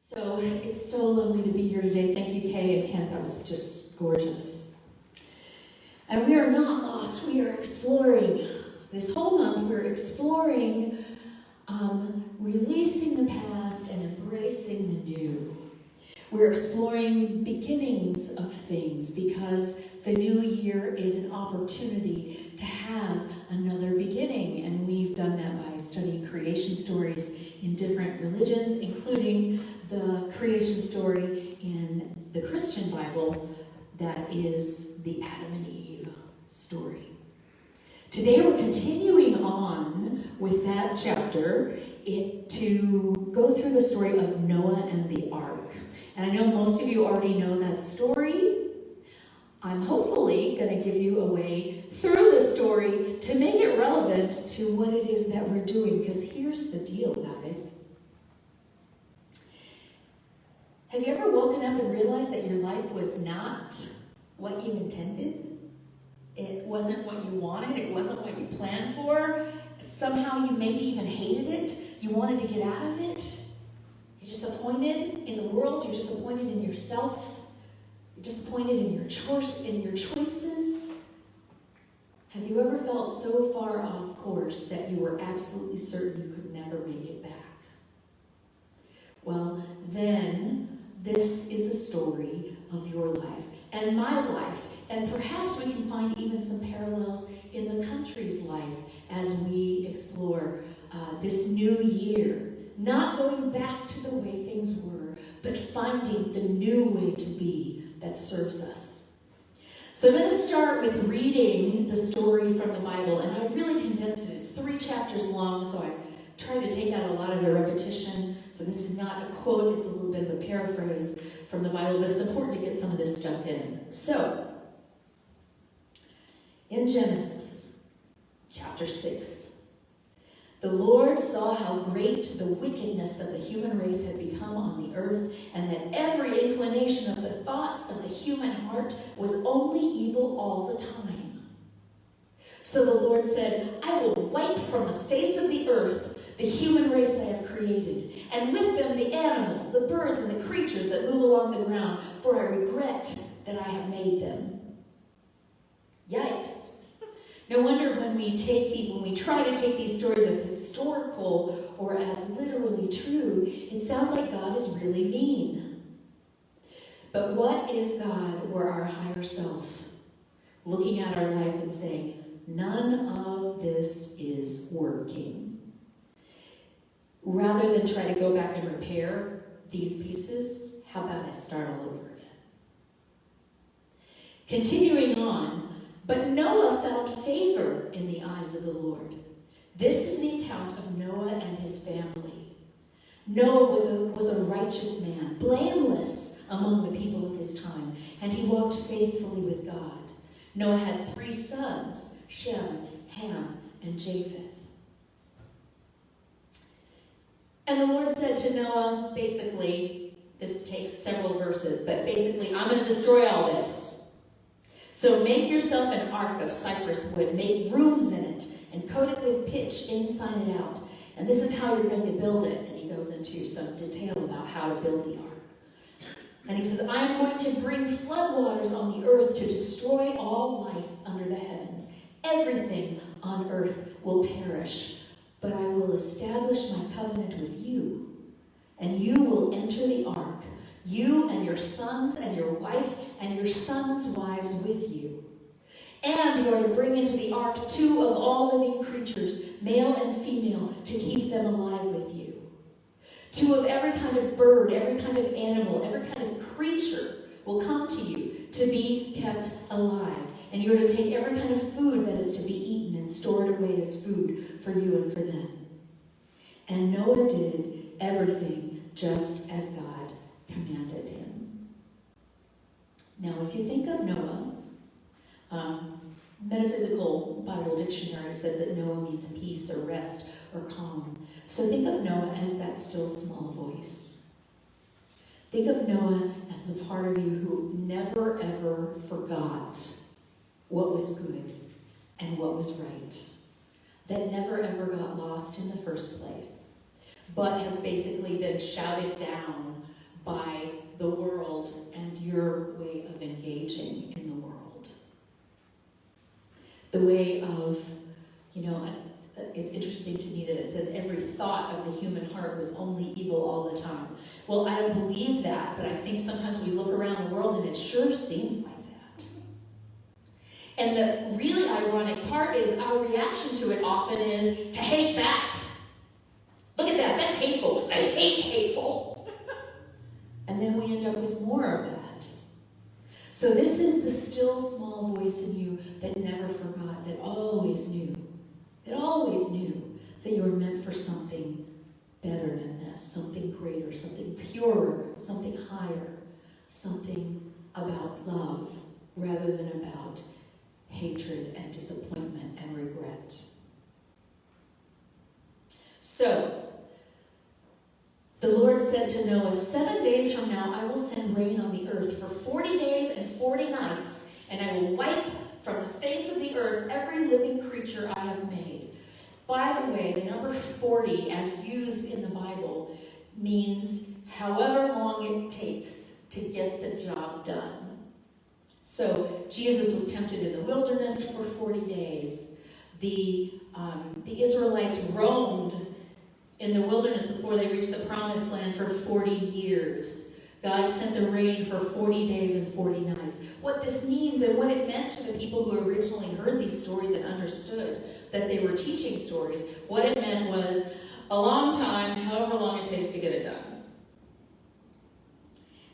So it's so lovely to be here today. Thank you, Kay and Kent. That was just gorgeous. And we are not lost. We are exploring. This whole month, we're exploring releasing the past and embracing the new. We're exploring beginnings of things because the new year is an opportunity to have another beginning. And we've done that by studying creation stories in different religions, including the creation story in the Christian Bible that is the Adam and Eve story. Today we're continuing on with that chapter to go through the story of Noah and the ark. And I know most of you already know that story. I'm hopefully going to give you a way through the story to make it relevant to what it is that we're doing, because here's the deal, guys. Have you ever woken up and realized that your life was not what you intended? It wasn't what you wanted. It wasn't what you planned for. Somehow you maybe even hated it. You wanted to get out of it. You're disappointed in the world. You're disappointed in yourself. You're disappointed in your choices. Have you ever felt so far off course that you were absolutely certain you could never make it back? Well, then this is a story of your life and my life. And perhaps we can find even some parallels in the country's life as we explore this new year. Not going back to the way things were, but finding the new way to be that serves us. So I'm going to start with reading the story from the Bible, and I really condensed it. It's 3 chapters long, so I tried to take out a lot of the repetition. So this is not a quote, it's a little bit of a paraphrase from the Bible, but it's important to get some of this stuff in. So, in Genesis chapter 6, the Lord saw how great the wickedness of the human race had become on the earth, and that every inclination of the thoughts of the human heart was only evil all the time. So the Lord said, I will wipe from the face of the earth the human race I have created, and with them the animals, the birds, and the creatures that move along the ground, for I regret that I have made them. Yikes. No wonder when we try to take these stories as historical or as literally true, it sounds like God is really mean. But what if God were our higher self, looking at our life and saying, none of this is working? Rather than try to go back and repair these pieces, how about I start all over again? Continuing on, but Noah found favor in the eyes of the Lord. This is the account of Noah and his family. Noah was a righteous man, blameless among the people of his time, and he walked faithfully with God. Noah had 3 sons, Shem, Ham, and Japheth. And the Lord said to Noah, basically, this takes several verses, but basically, I'm going to destroy all this. So make yourself an ark of cypress wood, make rooms in it, and coat it with pitch inside and out. And this is how you're going to build it. And he goes into some detail about how to build the ark. And he says, I am going to bring floodwaters on the earth to destroy all life under the heavens. Everything on earth will perish. But I will establish my covenant with you, and you will enter the ark, you and your sons and your wife and your sons' wives with you. And you are to bring into the ark 2 of all living creatures, male and female, to keep them alive with you. 2 of every kind of bird, every kind of animal, every kind of creature will come to you to be kept alive. And you are to take every kind of food that is to be eaten and stored away as food for you and for them. And Noah did everything just as God commanded him. Now, if you think of Noah, Metaphysical Bible Dictionary says that Noah means peace or rest or calm. So think of Noah as that still small voice. Think of Noah as the part of you who never ever forgot what was good and what was right, that never ever got lost in the first place, but has basically been shouted down by the world and your way of engaging in the world. The way of, it's interesting to me that it says every thought of the human heart was only evil all the time. Well, I don't believe that, but I think sometimes we look around the world and it sure seems like that. And the really ironic part is our reaction to it often is to hate back. Look at that, that's hateful. I hate hateful. And then we end up with more of that. So this is the still small voice in you that never forgot, that always knew that you were meant for something better than this, something greater, something purer, something higher, something about love rather than about hatred and disappointment and regret. So, the Lord said to Noah, 7 days from now I will send rain on the earth for 40 days and 40 nights, and I will wipe from the face of the earth every living creature I have made. By the way, the number 40, as used in the Bible, means however long it takes to get the job done. So Jesus was tempted in the wilderness for 40 days. The Israelites roamed in the wilderness before they reached the promised land for 40 years. God sent the rain for 40 days and 40 nights. What this means and what it meant to the people who originally heard these stories and understood that they were teaching stories, what it meant was a long time, however long it takes to get it done.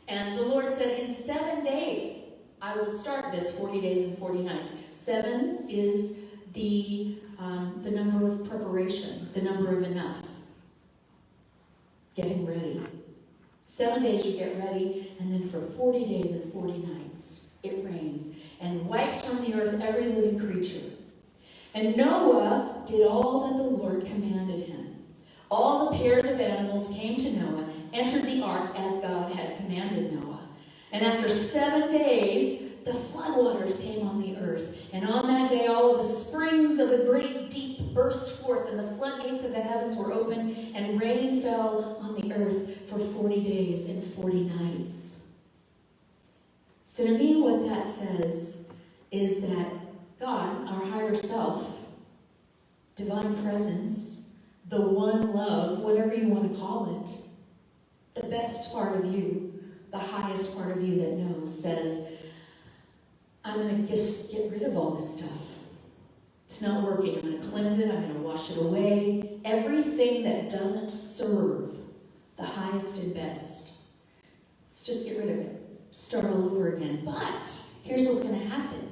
And the Lord said, in 7 days, I will start this 40 days and 40 nights. 7 is the number of preparation, the number of enough. Getting ready. 7 days you get ready, and then for 40 days and 40 nights, it rains and wipes from the earth every living creature. And Noah did all that the Lord commanded him. All the pairs of animals came to Noah, entered the ark as God had commanded Noah. And after 7 days, the floodwaters came on the earth. And on that day, all of the springs of the great deep burst forth, and the floodgates of the heavens were opened, and rain fell on the earth for 40 days and 40 nights. So to me, what that says is that God, our higher self, divine presence, the one love, whatever you want to call it, the best part of you, the highest part of you that knows, says, I'm going to just get rid of all this stuff. It's not working. I'm going to cleanse it. I'm going to wash it away. Everything that doesn't serve the highest and best, let's just get rid of it. Start all over again. But here's what's going to happen.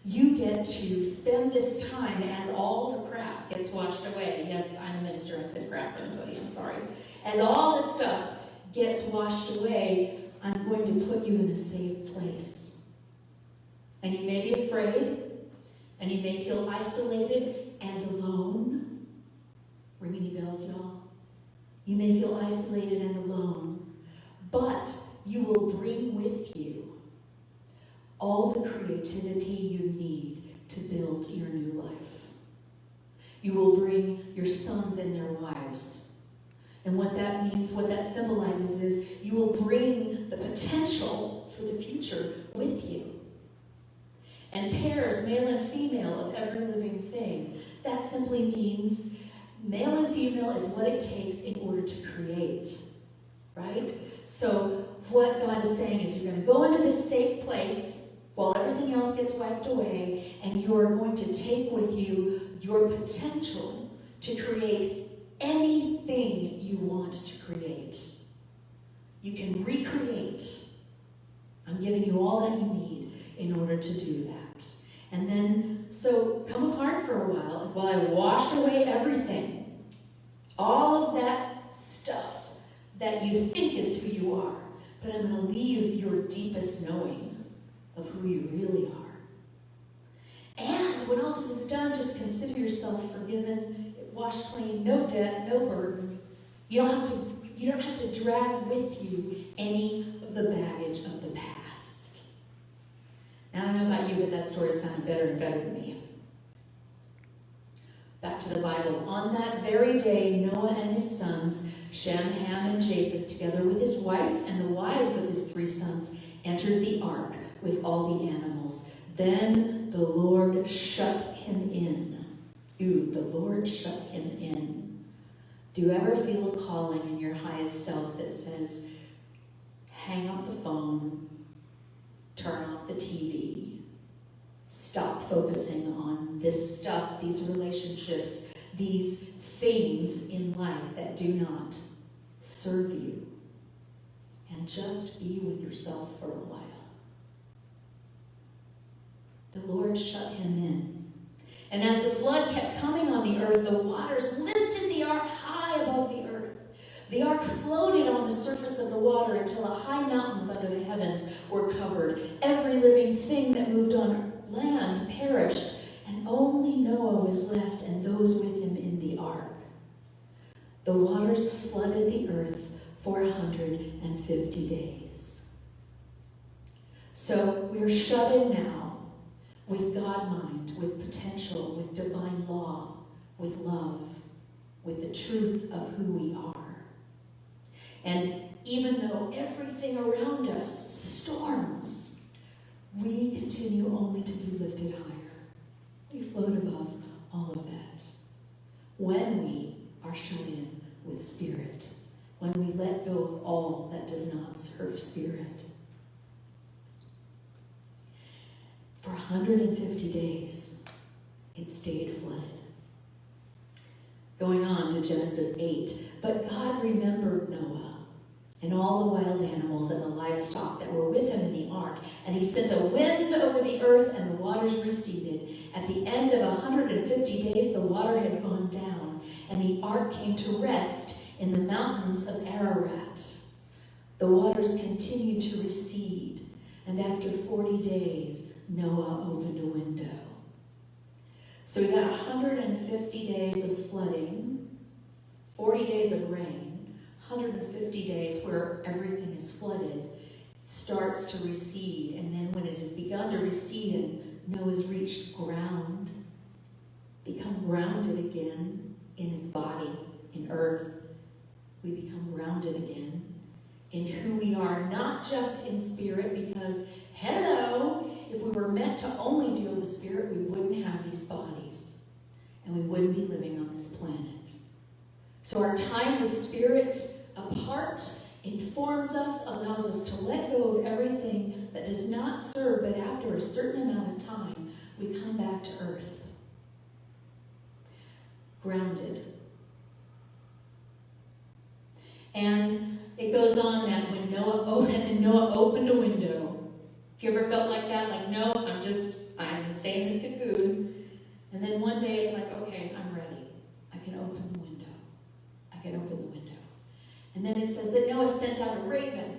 You get to spend this time as all the crap gets washed away. Yes, I'm a minister. I said crap from the podium. Sorry. As all this stuff gets washed away, I'm going to put you in a safe place. And you may be afraid, and you may feel isolated and alone. Ring any bells, y'all? You may feel isolated and alone, but you will bring with you all the creativity you need to build your new life. You will bring your sons and their wives. And what that means, what that symbolizes is you will bring the potential for the future with you. And pairs, male and female, of every living thing. That simply means male and female is what it takes in order to create, right? So what God is saying is you're going to go into this safe place while everything else gets wiped away, and you're going to take with you your potential to create anything you want to create. You can recreate. I'm giving you all that you need in order to do that. And then, so come apart for a while I wash away everything. All of that stuff that you think is who you are. But I'm going to leave your deepest knowing of who you really are. And when all this is done, just consider yourself forgiven, washed clean, no debt, no burden. You don't have to drag with you any of the baggage of the past. Now, I don't know about you, but that story sounded better and better to me. Back to the Bible. On that very day, Noah and his sons, Shem, Ham, and Japheth, together with his wife and the wives of his 3 sons, entered the ark with all the animals. Then the Lord shut him in. The Lord shut him in. Do you ever feel a calling in your highest self that says, hang up the phone, turn off the TV, stop focusing on this stuff, these relationships, these things in life that do not serve you, and just be with yourself for a while? The Lord shut him in. And as the flood kept coming on the earth, the waters lifted the ark high above the earth. The ark floated on the surface of the water until the high mountains under the heavens were covered. Every living thing that moved on land perished, and only Noah was left and those with him in the ark. The waters flooded the earth for 150 days. So we're shut in now with God mind, with potential, with divine law, with love, with the truth of who we are. And even though everything around us storms, we continue only to be lifted higher. We float above all of that. When we are shut in with Spirit, when we let go of all that does not serve Spirit. For 150 days, it stayed flooded. Going on to Genesis 8, but God remembered Noah and all the wild animals and the livestock that were with him in the ark, and he sent a wind over the earth, and the waters receded. At the end of 150 days, the water had gone down, and the ark came to rest in the mountains of Ararat. The waters continued to recede, and after 40 days, Noah opened a window. So we got 150 days of flooding, 40 days of rain, 150 days where everything is flooded. It starts to recede, and then when it has begun to recede and Noah's reached ground, become grounded again in his body, in earth, we become grounded again in who we are, not just in spirit, because hello, if we were meant to only deal with spirit, we wouldn't have these bodies, and we wouldn't be living on this planet. So our time with Spirit apart informs us, allows us to let go of everything that does not serve, but after a certain amount of time, we come back to earth. Grounded. And it goes on that when Noah opened a window. If you ever felt like that, like, no, I'm going to stay in this cocoon. And then one day it's like, okay, I'm ready. I can open the window. I can open the window. And then it says that Noah sent out a raven,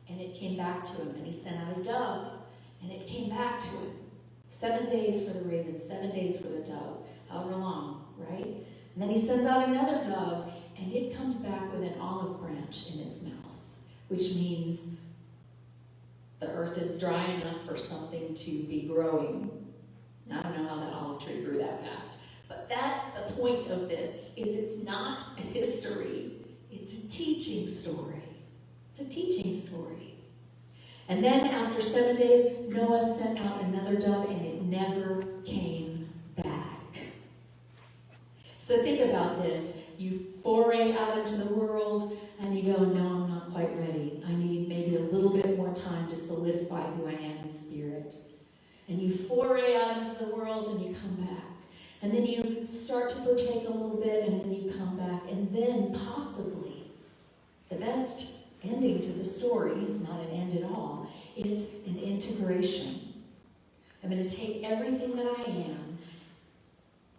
and it came back to him. And he sent out a dove, and it came back to him. 7 days for the raven, 7 days for the dove, however long, right? And then he sends out another dove, and it comes back with an olive branch in its mouth, which means the earth is dry enough for something to be growing. I don't know how that olive tree grew that fast, but that's the point of this, is it's not a history. It's a teaching story. It's a teaching story. And then after 7 days, Noah sent out another dove, and it never came back. So think about this. You foray out into the world, and you go, no, I'm not quite ready. I need maybe a little bit more time to solidify who I am in spirit. And you foray out into the world, and you come back. And then you start to partake a little bit, and then you come back. And then, possibly, the best ending to the story, it's not an end at all, it's an integration. I'm going to take everything that I am.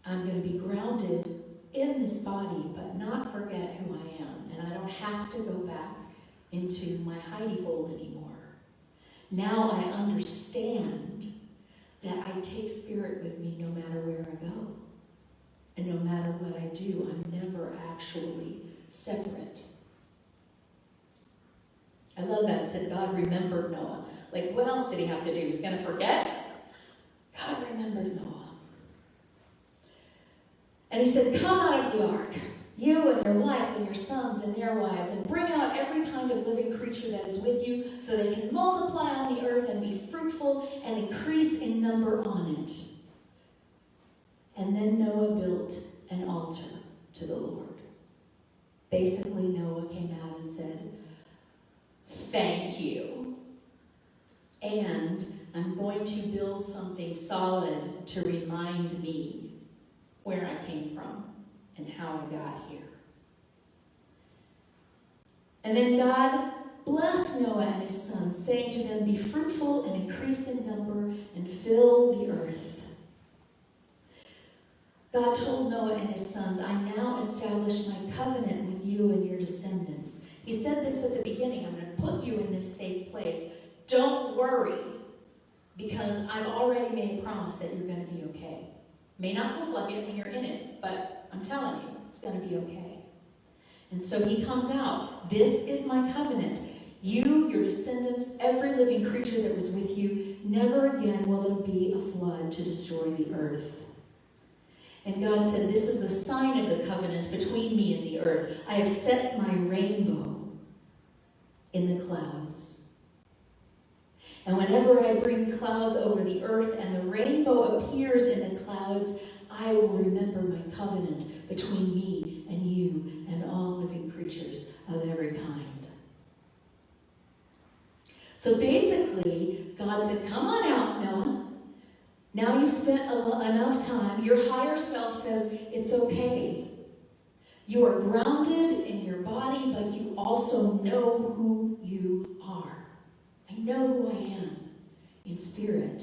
I'm going to be grounded in this body, but not forget who I am. And I don't have to go back into my hidey hole anymore. Now I understand that I take spirit with me no matter where I go. And no matter what I do, I'm never actually separate. I love that. It said God remembered Noah. Like, what else did he have to do? He's going to forget? God remembered Noah. And he said, come out of the ark, you and your wife and your sons and their wives, and bring out every kind of living creature that is with you, so they can multiply on the earth and be fruitful and increase in number on it. And then Noah built an altar to the Lord. Basically, Noah came out and said, thank you. And I'm going to build something solid to remind me where I came from and how I got here. And then God blessed Noah and his sons, saying to them, be fruitful and increase in number and fill the earth. God told Noah and his sons, I now establish my covenant with you and your descendants. He said this at the beginning, I'm going to put you in this safe place. Don't worry, because I've already made a promise that you're going to be okay. May not look like it when you're in it, but I'm telling you, it's going to be okay. And so he comes out. This is my covenant. You, your descendants, every living creature that was with you, never again will there be a flood to destroy the earth. And God said, this is the sign of the covenant between me and the earth. I have set my rainbow in the clouds. And whenever I bring clouds over the earth and the rainbow appears in the clouds, I will remember my covenant between me and you and all living creatures of every kind. So basically, God said, come on out, Noah. Now you've spent enough time. Your higher self says it's okay. You are grounded in your body, but you also know who you are. I know who I am in spirit.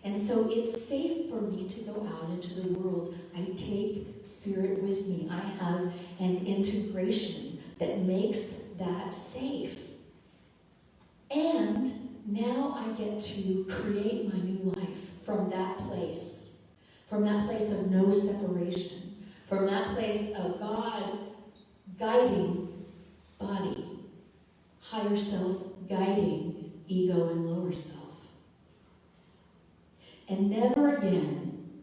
And so it's safe for me to go out into the world. I take spirit with me. I have an integration that makes that safe. And now I get to create my new life from that place of no separation, from that place of God guiding body, higher self guiding ego and lower self. And never again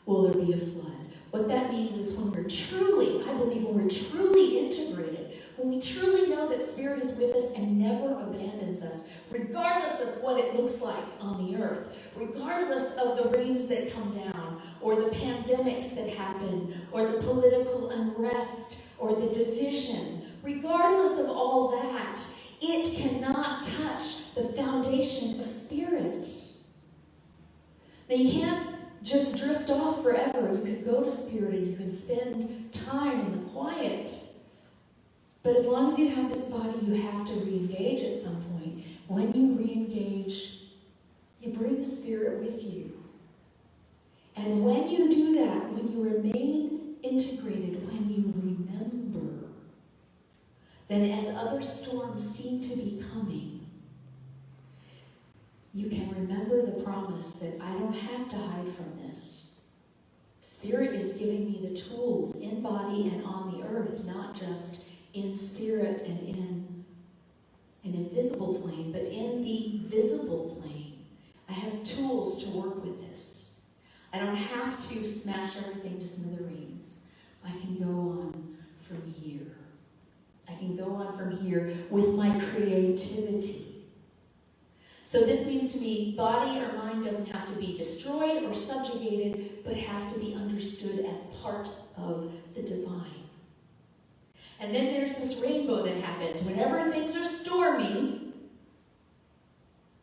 will there be a flood. What that means is when we're truly, I believe when we're truly integrated, when we truly know that Spirit is with us and never abandons us, regardless of what it looks like on the earth, regardless of the rains that come down, or the pandemics that happen, or the political unrest, or the division, regardless of all that, it cannot touch the foundation of Spirit. Now you can't just drift off forever. You could go to Spirit and you can spend time in the quiet. But as long as you have this body, you have to re-engage at some point. When you re-engage, you bring Spirit with you. And when you do that, when you remain integrated, when you remember, then as other storms seem to be coming, you can remember the promise that I don't have to hide from this. Spirit is giving me the tools in body and on the earth, not just in spirit and in an invisible plane, but in the visible plane. I have tools to work with this. I don't have to smash everything to smithereens. I can go on from here. I can go on from here with my creativity. So this means to me, body or mind doesn't have to be destroyed or subjugated, but has to be understood as part of the divine. And then there's this rainbow that happens. Whenever things are stormy,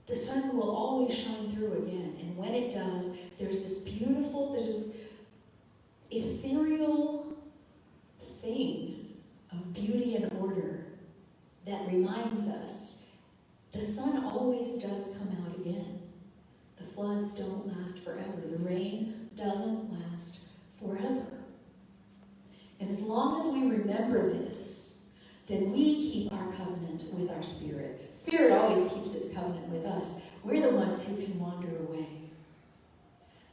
the sun will always shine through again. And when it does, there's this beautiful, there's this ethereal thing of beauty and order that reminds us the sun always does come out again. The floods don't last forever. The rain doesn't last forever. And as long as we remember this, then we keep our covenant with our spirit. Spirit always keeps its covenant with us. We're the ones who can wander away.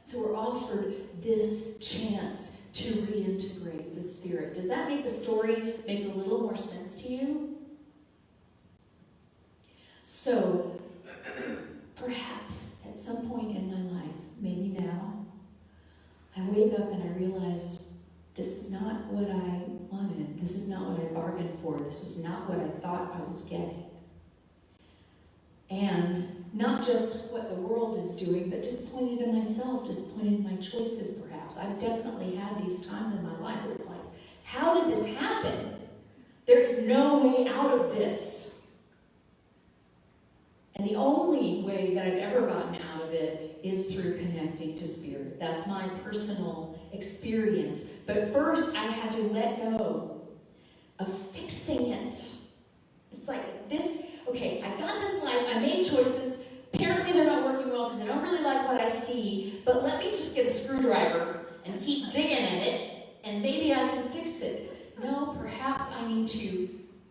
So we're offered this chance to reintegrate with Spirit. Does that make the story make a little more sense to you? So, perhaps at some point in my life, maybe now, I wake up and I realized this what I wanted. This is not what I bargained for. This was not what I thought I was getting. And not just what the world is doing, but disappointed in myself, disappointed in my choices, perhaps. I've definitely had these times in my life where it's like, how did this happen? There is no way out of this. And the only way that I've ever gotten out of it is through connecting to Spirit. That's my personal experience. But first, I had to let go of fixing it. It's like this, okay, I got this life, I made choices. Apparently they're not working well because I don't really like what I see, but let me just get a screwdriver and keep digging at it, and maybe I can fix it. No, perhaps I need to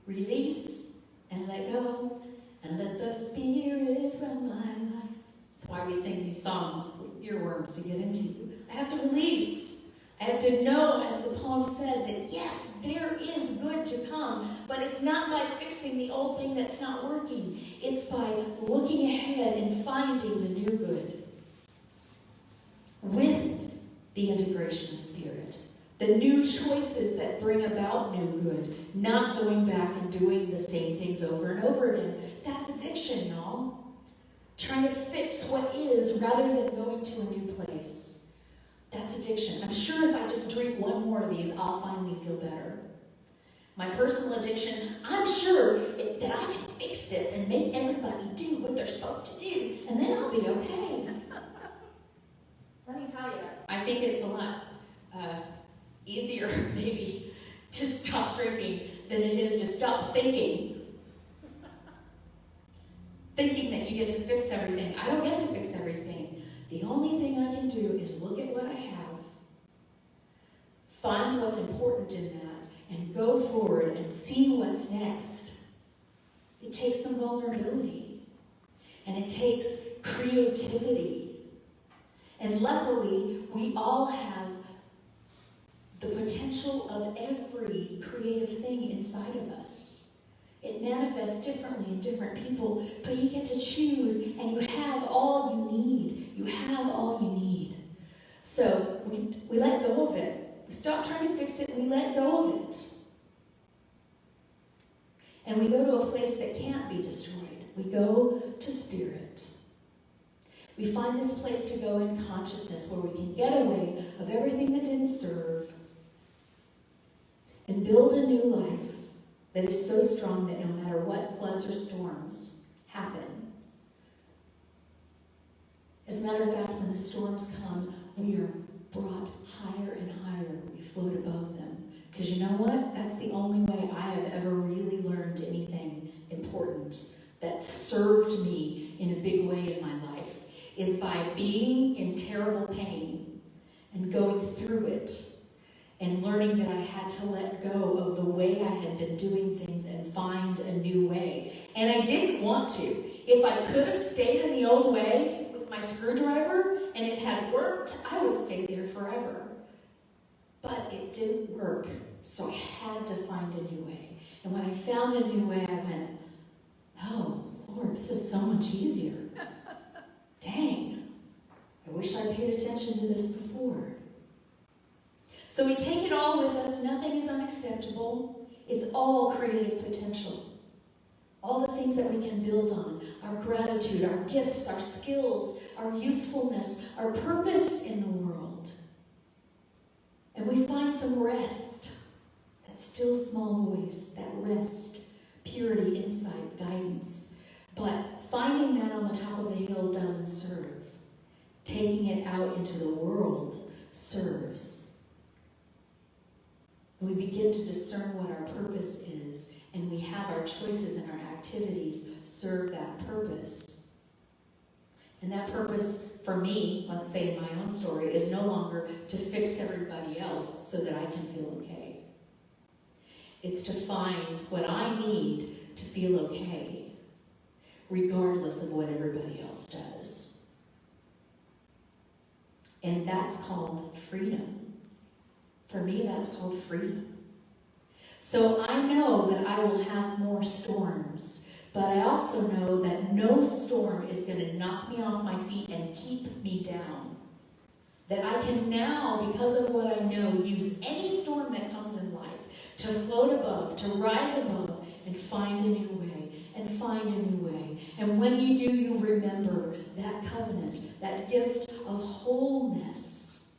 release and let go and let the Spirit run my life. That's why we sing these songs, earworms, to get into. I have to release. I have to know, as the poem said, that yes, there is good to come, but it's not by fixing the old thing that's not working. It's by looking ahead and finding the new good with the integration of Spirit. The new choices that bring about new good, not going back and doing the same things over and over again. That's addiction, y'all. Trying to fix what is rather than going to a new place. That's addiction. I'm sure if I just drink one more of these, I'll finally feel better. My personal addiction, I'm sure that I can fix this and make everybody do what they're supposed to do, and then I'll be okay. Let me tell you, I think it's a lot easier, maybe, to stop drinking than it is to stop thinking. Thinking that you get to fix everything. I don't get to fix everything. The only thing I can do is look at what I have, find what's important in that, and go forward and see what's next. It takes some vulnerability, and it takes creativity. And luckily, we all have the potential of every creative thing inside of us. It manifests differently in different people, but you get to choose, and you have all you need. You have all you need. So we let go of it. We stop trying to fix it, we let go of it. And we go to a place that can't be destroyed. We go to Spirit. We find this place to go in consciousness where we can get away of everything that didn't serve and build a new life that is so strong that no matter what floods or storms happen. As a matter of fact, when the storms come, we are brought higher and higher. We float above them. Because you know what? That's the only way I have ever really learned anything important that served me in a big way in my life, is by being in terrible pain and going through it and learning that I had to let go of the way I had been doing things and find a new way. And I didn't want to. If I could have stayed in the old way with my screwdriver and it had worked, I would stay there forever. But it didn't work, so I had to find a new way. And when I found a new way, I went, oh, Lord, this is so much easier. Dang, I wish I paid attention to this before. So we take it all with us. Nothing is unacceptable. It's all creative potential. All the things that we can build on. Our gratitude, our gifts, our skills, our usefulness, our purpose in the world. And we find some rest. That still small voice, that rest, purity, insight, guidance. But finding that on the top of the hill doesn't serve. Taking it out into the world serves. We begin to discern what our purpose is, and we have our choices and our activities serve that purpose. And that purpose, for me, let's say in my own story, is no longer to fix everybody else so that I can feel okay. It's to find what I need to feel okay, regardless of what everybody else does. And that's called freedom. For me, that's called freedom. So I know that I will have more storms, but I also know that no storm is going to knock me off my feet and keep me down. That I can now, because of what I know, use any storm that comes in life to float above, to rise above, and find a new way, and find a new way. And when you do, you remember that covenant, that gift of wholeness.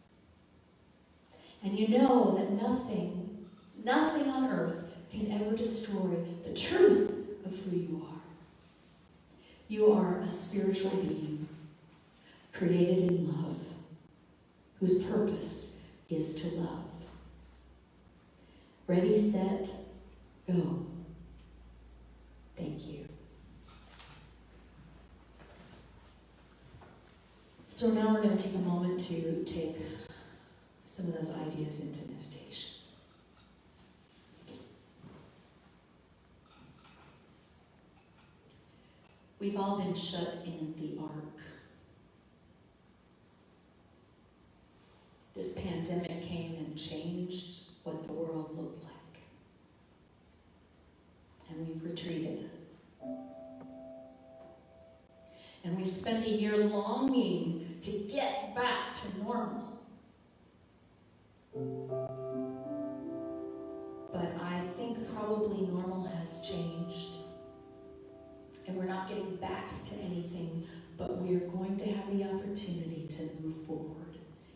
And you know that nothing on earth can ever destroy the truth of who you are. You are a spiritual being, created in love, whose purpose is to love. Ready, set, go. Thank you. So now we're going to take a moment to take some of those ideas into meditation. We've all been shut in the ark. This pandemic came and changed what the world looked like. And we've retreated. And we've spent a year longing to get back to normal. But I think probably normal has changed. And we're not getting back to anything, but we're going to have the opportunity to move forward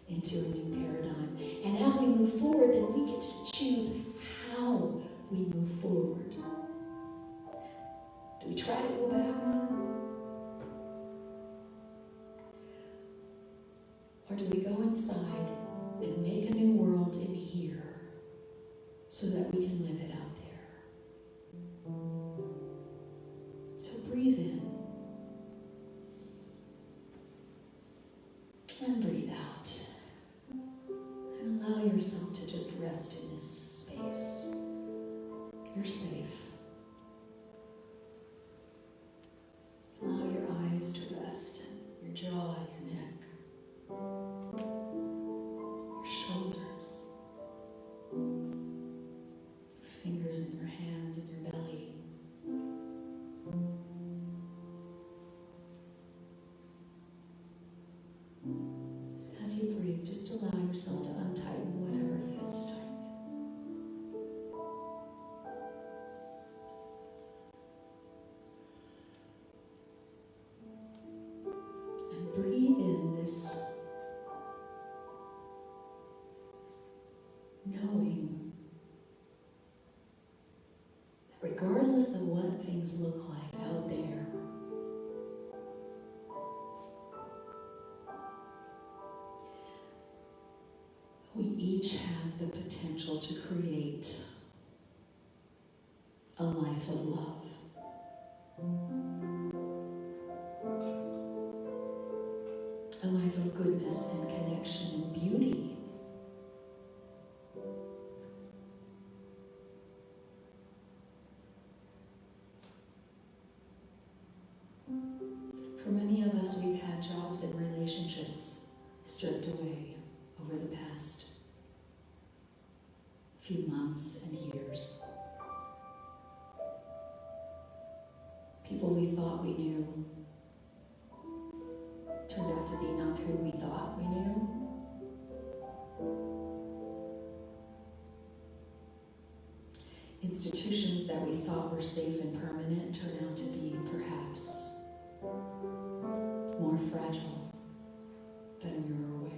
into a new paradigm. And as we move forward, then we get to choose how we move forward. Do we try to go back? Or do we go inside and make a new world in here so that we can live it out there? So breathe in and breathe out. And allow yourself to just rest in this space. You're safe. Allow your eyes to rest, and your jaw and your neck, your shoulders, your fingers and your hands and your belly. So as you breathe, just allow yourself to untighten whatever feels tight. Breathe in this knowing that regardless of what things look like out there, we each have the potential to create a life of love. A life of goodness and connection and beauty. For many of us, we've had jobs and relationships stripped away over the past few months and years. People we thought we knew turned out to be not who we thought we knew. Institutions that we thought were safe and permanent turn out to be perhaps more fragile than we were aware.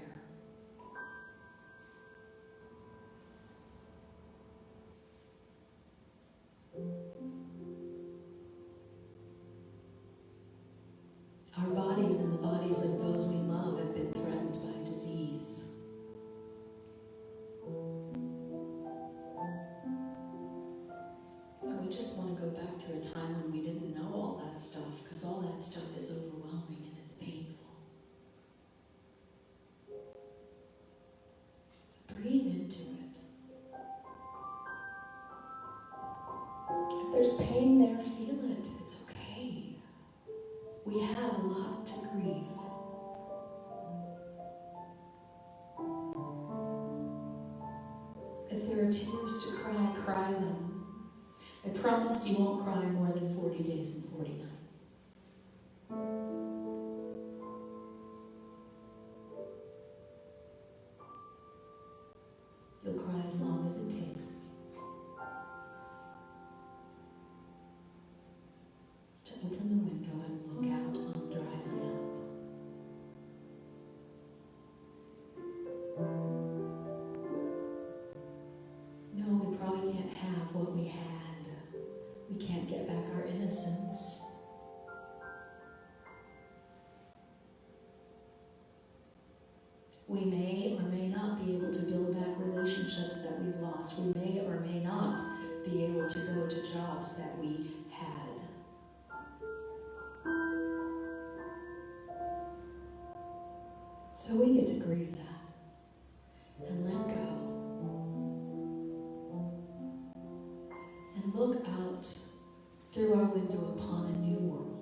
Our bodies and the bodies of those we love have been threatened by disease. And we just want to go back to a time when we didn't know all that stuff, because all that stuff is overwhelming and it's painful. Breathe into it. If there's pain there, feel it. It's okay. We have a lot to grieve. If there are tears to cry, cry them. I promise you won't cry more than 40 days and 40 nights. We may or may not be able to build back relationships that we've lost. We may or may not be able to go to jobs that we had. So we get to grieve that and let go. And look out through our window upon a new world.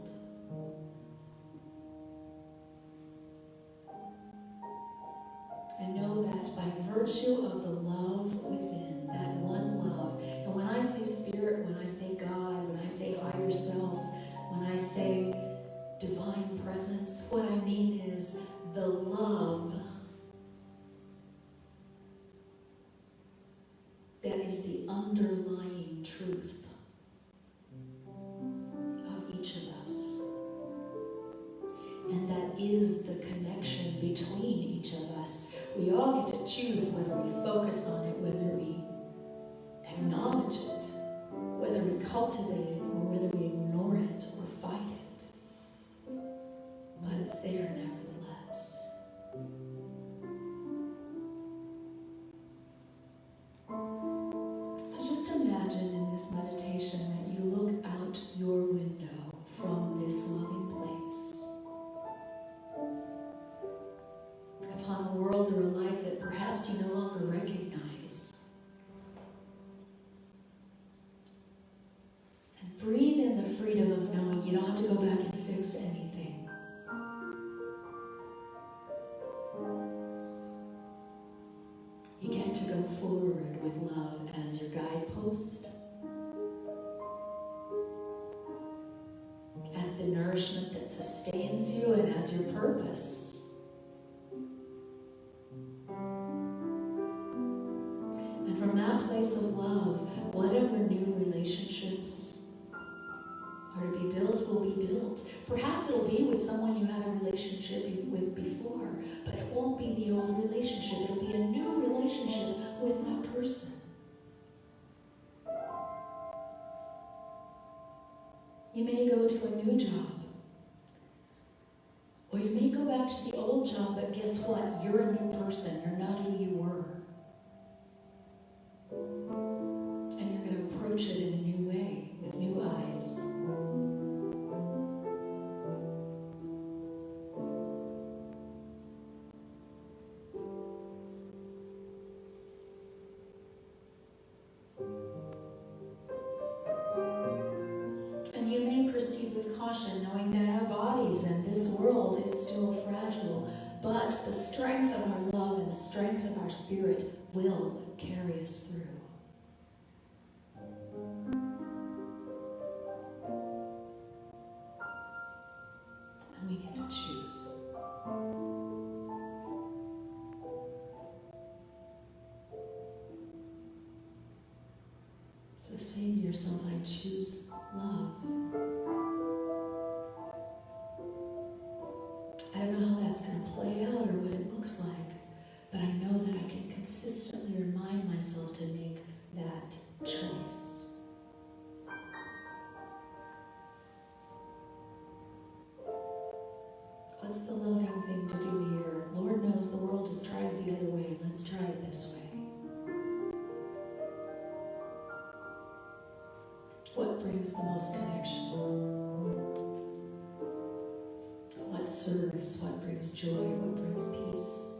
And know that by virtue of the love within, that one love, and when I say spirit, when I say God, when I say higher self, when I say divine presence, what I mean is the love that is the underlying truth of each of us. And that is the connection between each of us. We all get to choose whether we focus on it, whether we acknowledge it, whether we cultivate it, or whether we ignore it or fight it. But it's there nevertheless. So just imagine in this meditation that you look out your window from this loving place upon a world or a life that perhaps you no longer recognize. And breathe in the freedom of knowing you don't have to go back and fix anything. You get to go forward with love as your guidepost, as the nourishment that sustains you, and as your purpose. And from that place of love, whatever new relationships are to be built will be built. Perhaps it'll be with someone you had a relationship with before, but it won't be the old relationship. It'll be a new relationship with that person. You may go to a new job, or you may go back to the old job, but guess what? You're a new person. You're not who you were. And you're going to approach it in a new way, with new eyes. And you may proceed with caution, knowing that our bodies and this world is still fragile, but the strength of our love and the strength of our spirit will carry us through. And we get to choose. So say to yourself, I choose love. I don't know how that's going to play out or what it looks like, but I know that I can consistently remind myself to make that choice. What's the loving thing to do here? Lord knows the world has tried the other way. Let's try it this way. What brings the most connection? What serves? What brings joy? What brings peace?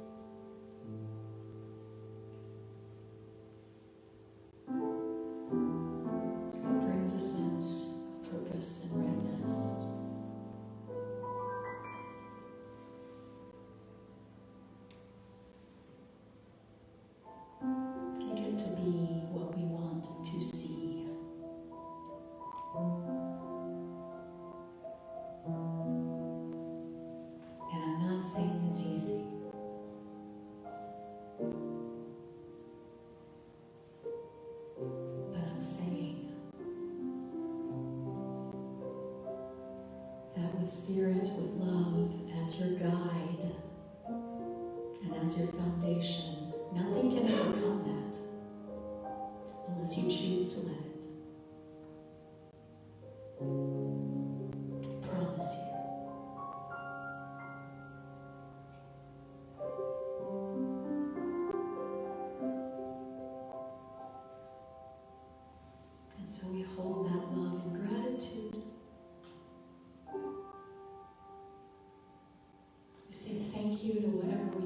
What brings a sense of purpose and rightness? We get to be what we want to see. And I'm not saying it's easy. But I'm saying that with spirit, with love as your guide and as your foundation, nothing can overcome that unless you choose to let it. I promise you.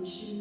choose